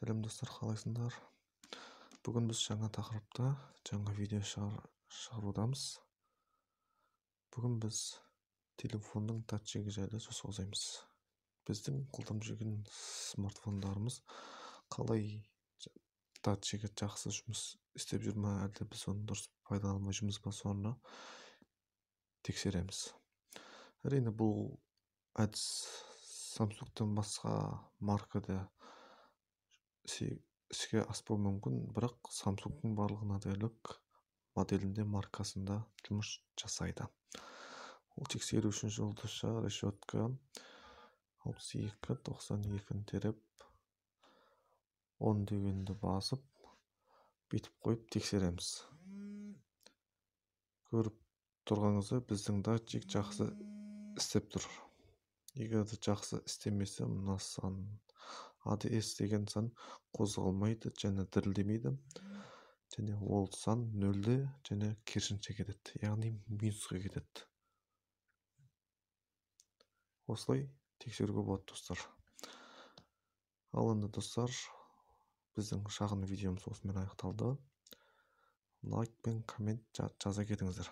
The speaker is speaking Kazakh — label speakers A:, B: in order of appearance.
A: Сәлем достар, қалайсыңдар? Бүгін біз жаңа тақырыпта жаңа видео шығарудамыз. Бүгін біз телефонның датчигі жайлы сөз қозғаймыз. Біздің қолданып жүрген смартфондарымыз қалай датчигі жақсы жұмыс істеп жүр ме, әлде біз оны дұрыс пайдаланбай жүрміз бе, соны тексереміз. Әрине, бұл әдіс Samsung'тан басқа маркада іске аспауы мүмкін, бірақ Samsung'тың барлығына дерлік моделінде, маркасында жұмыс жасайды. Ол тексеру үшін жұлдызша решетка 62-92 теріп 10 дегенді басып, бетіп қойып тексереміз. Көріп тұрғаныңыздай, біздің датчик жақсы істеп тұр. Егер жақсы істемесе, мына сан ADS деген сан қозғалмайды және дірілдемейді, және ол сан нөлде және керісінше кетеді, яғни минусқа кетеді. Осылай тексеруге болады достар. Ал енді достар, біздің шағын видеомыз осымен аяқталды. Лайк пен коммент жаза кетіңіздер.